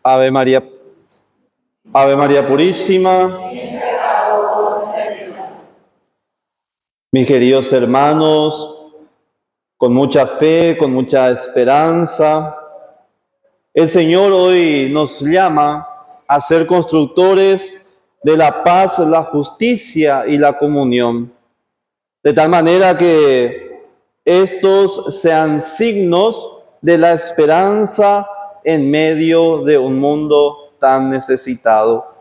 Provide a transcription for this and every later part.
Ave María, Ave María Purísima. Mis queridos hermanos, con mucha fe, con mucha esperanza, el Señor hoy nos llama a ser constructores de la paz, la justicia y la comunión, de tal manera que estos sean signos de la esperanza en medio de un mundo tan necesitado.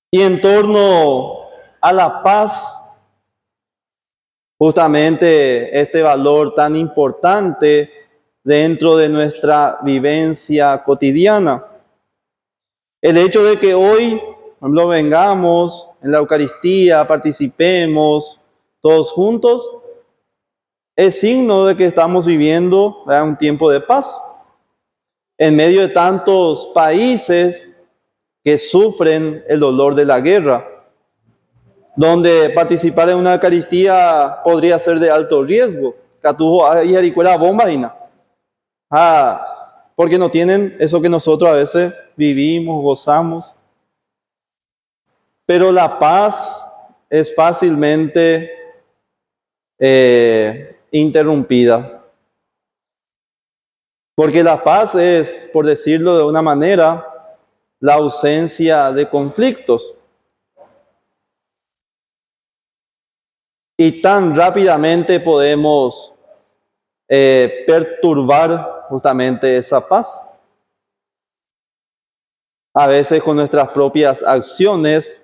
Y en torno a la paz, justamente este valor tan importante dentro de nuestra vivencia cotidiana. El hecho de que hoy, por ejemplo, vengamos en la Eucaristía, participemos todos juntos, es signo de que estamos viviendo un tiempo de paz. En medio de tantos países que sufren el dolor de la guerra, donde participar en una Eucaristía podría ser de alto riesgo. Porque no tienen eso que nosotros a veces vivimos, gozamos. Pero la paz es fácilmente interrumpida. Porque la paz es, por decirlo de una manera, la ausencia de conflictos. Y tan rápidamente podemos perturbar justamente esa paz. A veces con nuestras propias acciones,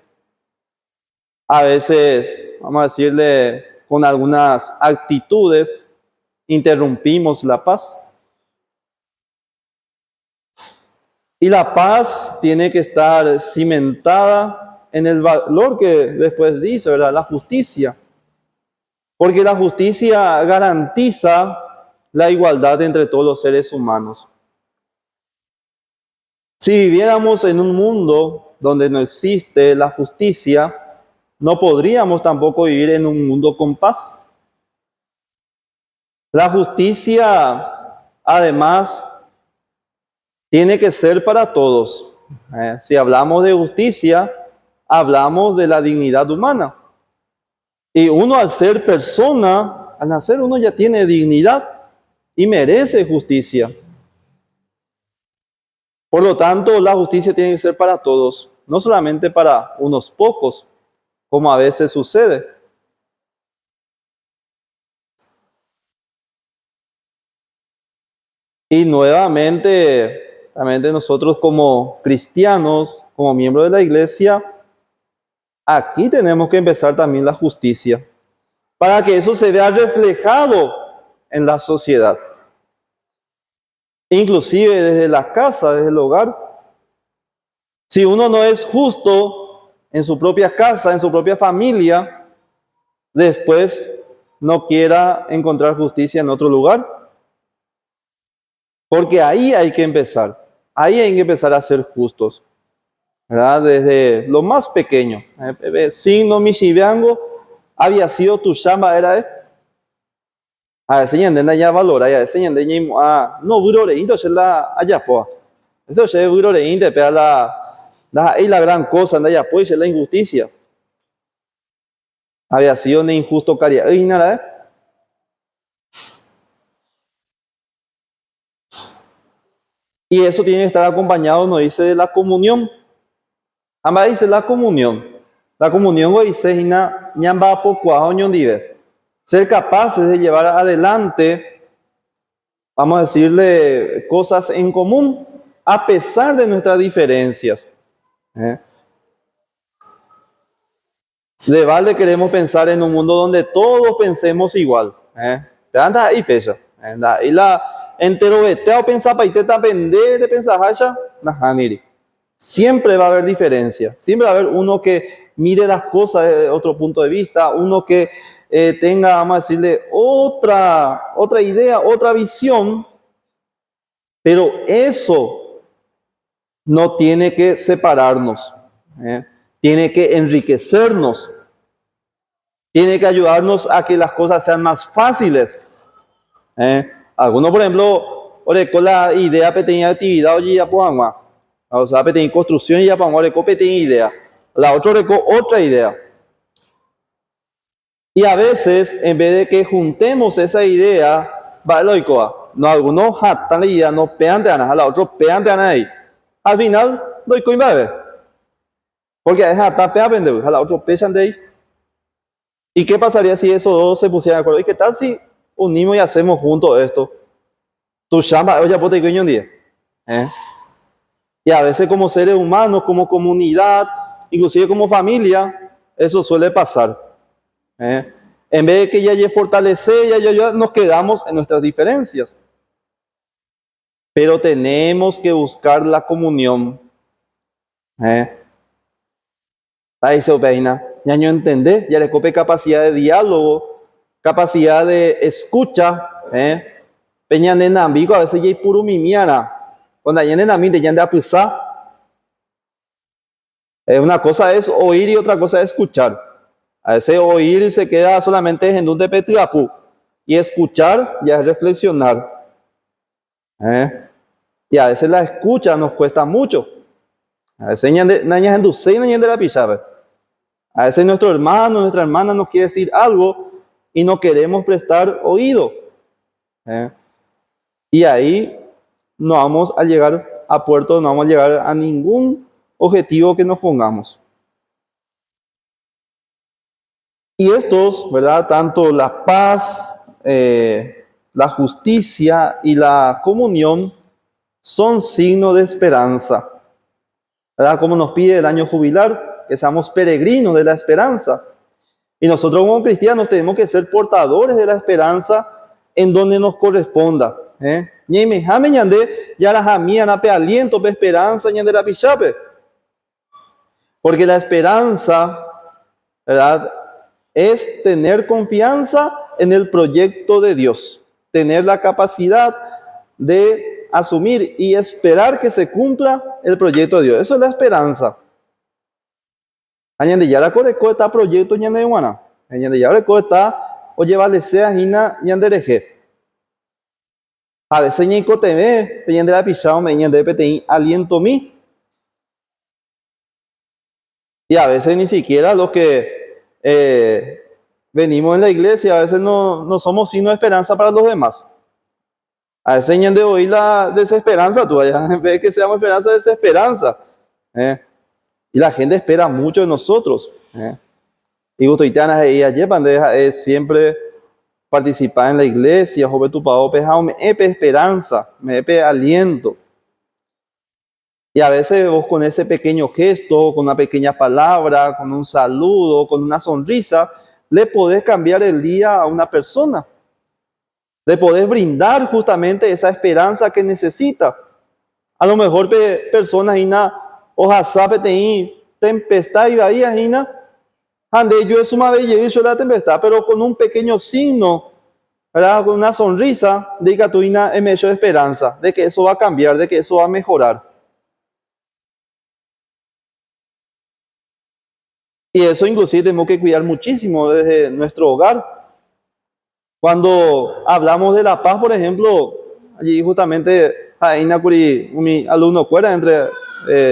a veces, vamos a decirle, con algunas actitudes, interrumpimos la paz. Y la paz tiene que estar cimentada en el valor que después dice, ¿verdad? La justicia. Porque la justicia garantiza la igualdad entre todos los seres humanos. Si viviéramos en un mundo donde no existe la justicia, no podríamos tampoco vivir en un mundo con paz. La justicia, además, tiene que ser para todos. Si hablamos de justicia, hablamos de la dignidad humana. Y uno al ser persona, al nacer uno ya tiene dignidad y merece justicia. Por lo tanto, la justicia tiene que ser para todos, no solamente para unos pocos, como a veces sucede. Y nuevamente, nosotros como cristianos, como miembros de la iglesia, aquí tenemos que empezar también la justicia, para que eso se vea reflejado en la sociedad. Inclusive desde la casa, desde el hogar. Si uno no es justo en su propia casa, en su propia familia, después no quiera encontrar justicia en otro lugar. Porque ahí hay que empezar. Ahí hay que empezar a ser justos, ¿verdad? Desde lo más pequeño. Signo Michibiango había sido tu chamba, era a veces de ya valora, a veces de no burore entonces la allá po. Eso se burore inte pero la gran cosa anda ya pues la injusticia. Había sido un injusto caria. Y eso tiene que estar acompañado, nos dice, de la comunión. Ambas dice la comunión. La comunión dice ñamba poco dive. Ser capaces de llevar adelante, vamos a decirle, cosas en común, a pesar de nuestras diferencias. De vale queremos pensar en un mundo donde todos pensemos igual. Anda ahí pesa. Y la entero veteo pensar para irte aprender de pensar haya, siempre va a haber diferencia. Siempre va a haber uno que mire las cosas de otro punto de vista, uno que tenga, vamos a decirle, otra idea, otra visión, pero eso no tiene que separarnos, tiene que enriquecernos, tiene que ayudarnos a que las cosas sean más fáciles. Algunos, por ejemplo, ore con la idea pequeña actividad oye ya pues más. O sea, pequeña construcción y ya pues ore con pequeña idea. La otra ore con otra idea. Y a veces, en vez de que juntemos esa idea, va loicoa. No, algunos jatan la idea, no pegan de ana, a la otra pegan de ana ahí. Al final, loico va a ver. Porque es jatan pegan de a la otra pegan de ahí. ¿Y qué pasaría si esos dos se pusieran de acuerdo? ¿Y qué tal si unimos y hacemos juntos esto? Tu chamba, oye, pues te digo un día. Y a veces como seres humanos, como comunidad, inclusive como familia, eso suele pasar. En vez de que ya fortalecer, ya nos quedamos en nuestras diferencias. Pero tenemos que buscar la comunión. Ahí se opina. Ya no entendés, ya le cope capacidad de diálogo, capacidad de escucha. Peña nena amigo, a veces ya hay puro mimiana. Cuando hay nena mí, ya de apusar. Una cosa es oír y otra cosa es escuchar. A veces oír se queda solamente en un de petiapú. Y escuchar ya es reflexionar. Y a veces la escucha nos cuesta mucho. A veces nañas en dulce y nañas de la pichave. A veces nuestro hermano, nuestra hermana nos quiere decir algo y no queremos prestar oído. Y ahí no vamos a llegar a puerto, no vamos a llegar a ningún objetivo que nos pongamos. Y estos, ¿verdad? Tanto la paz, la justicia y la comunión son signos de esperanza. ¿Verdad? Como nos pide el año jubilar, que seamos peregrinos de la esperanza. Y nosotros como cristianos tenemos que ser portadores de la esperanza en donde nos corresponda. Ya la jamía nape aliento, pe esperanza, ñande la pichape. Porque la esperanza, ¿verdad?, es tener confianza en el proyecto de Dios, tener la capacidad de asumir y esperar que se cumpla el proyecto de Dios. Eso es la esperanza. Añade ya la coreco está proyecto ñande guana. Añade ya la está oye vale sea hina ñandereje. A veces ñico te ve, ñande la pichao me ñande peti aliento mi. Y a veces ni siquiera los que venimos en la iglesia, a veces no somos signo de esperanza para los demás. A veces ñande oír la desesperanza, tú allá, en vez de que seamos esperanza, desesperanza. Y la gente espera mucho de nosotros. Y gustoitanas ahí ayer bandeja siempre participar en la iglesia, joven tu pavo pejao, me epe esperanza, me epe aliento. Y a veces vos con ese pequeño gesto, con una pequeña palabra, con un saludo, con una sonrisa, le podés cambiar el día a una persona. Le podés brindar justamente esa esperanza que necesita. A lo mejor personas oja sabe tempestad y bahía ande yo es una belleza la tempestad, pero con un pequeño signo, ¿verdad?, con una sonrisa, diga tu en medio de esperanza, de que eso va a cambiar, de que eso va a mejorar. Y eso inclusive tenemos que cuidar muchísimo desde nuestro hogar. Cuando hablamos de la paz, por ejemplo, allí justamente ahí mi alumno fuera entre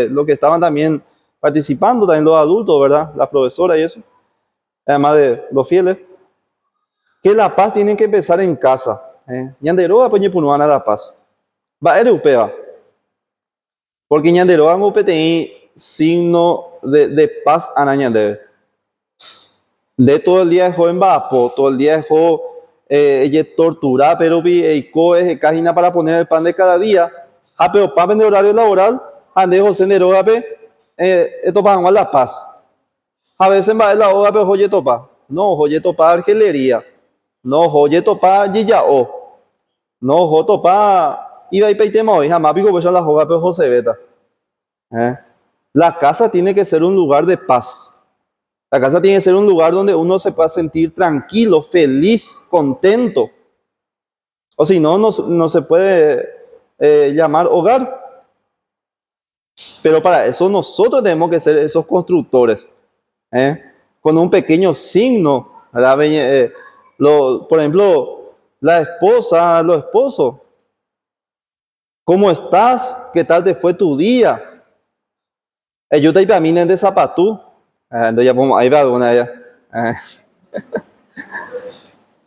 los que estaban también participando, también los adultos, ¿verdad? La profesora y eso, además de los fieles, que la paz tiene que empezar en casa. Ñanderoa pues ñepunuana la paz. Va a europea. Porque ñanderoa no tiene signo de paz a ñandere. De todo el día dejó en vapo, todo el día dejó ella torturar, pero vi es cajina para poner el pan de cada día. Pero pan de horario laboral, ande José Neroga, esto para la paz. A veces va la hora, pero oye topa. No, oye topa argelería. No, oye topa yiyao. No, oye topa iba y peitema hoy, jamás pico pues la joga, pero José Beta. La casa tiene que ser un lugar de paz. La casa tiene que ser un lugar donde uno se pueda sentir tranquilo, feliz, contento. O si no, no se puede llamar hogar. Pero para eso nosotros tenemos que ser esos constructores. Con un pequeño signo. Por ejemplo, la esposa, los esposos. ¿Cómo estás? ¿Qué tal te fue tu día? Yo te iba de zapatú. Entonces ya pongo, ahí va alguna ya.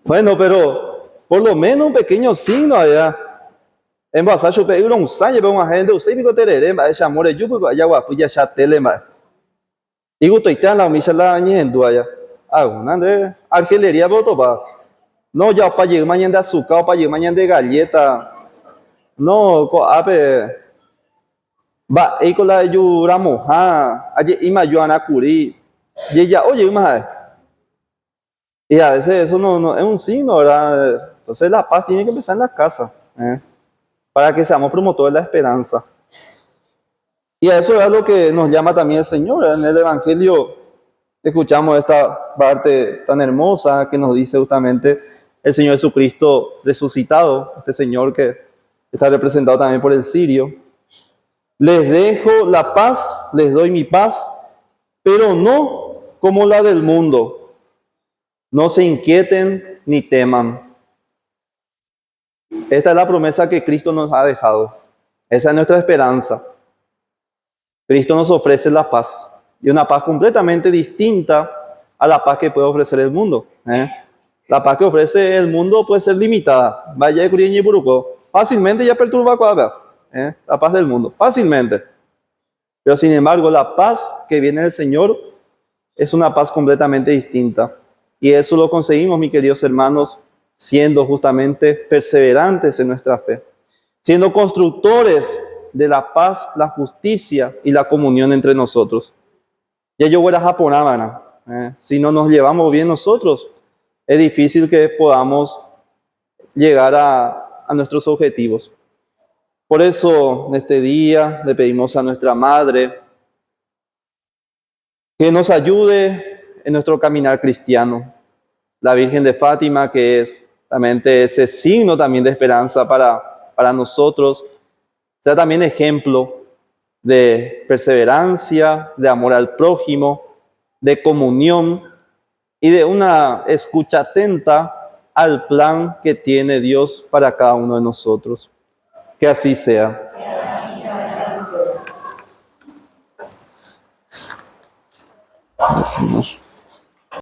Bueno, pero por lo menos un pequeño signo allá. En Basacho pedir un saño, pero una gente, usted me tereré, va, ella more yo, porque allá guapo, ya tele, va. Y gusto, y te han la misa la añe en duaya. Una de argelería, voto, va. No, ya para llegar mañana de azúcar, para llegar mañana de galleta. No, ape. Va, y con la yura moja, ayer ima yo ana curi. Y ella, oye, ima. Y a veces eso no es un signo, ¿verdad? Entonces la paz tiene que empezar en la casa, para que seamos promotores de la esperanza. Y a eso es lo que nos llama también el Señor. En el Evangelio escuchamos esta parte tan hermosa que nos dice justamente el Señor Jesucristo resucitado, este Señor que está representado también por el cirio. Les dejo la paz, les doy mi paz, pero no como la del mundo. No se inquieten ni teman. Esta es la promesa que Cristo nos ha dejado. Esa es nuestra esperanza. Cristo nos ofrece la paz, y una paz completamente distinta a la paz que puede ofrecer el mundo. La paz que ofrece el mundo puede ser limitada. Vaya de y Buruco, fácilmente ya perturba la paz del mundo, fácilmente. Pero sin embargo, la paz que viene del Señor es una paz completamente distinta. Y eso lo conseguimos, mis queridos hermanos, siendo justamente perseverantes en nuestra fe, siendo constructores de la paz, la justicia y la comunión entre nosotros. Ya yo voy a japonés, si no nos llevamos bien nosotros, es difícil que podamos llegar a nuestros objetivos. Por eso, en este día, le pedimos a nuestra Madre que nos ayude en nuestro caminar cristiano. La Virgen de Fátima, que es realmente ese signo también de esperanza para nosotros, sea también ejemplo de perseverancia, de amor al prójimo, de comunión y de una escucha atenta al plan que tiene Dios para cada uno de nosotros. Que así sea.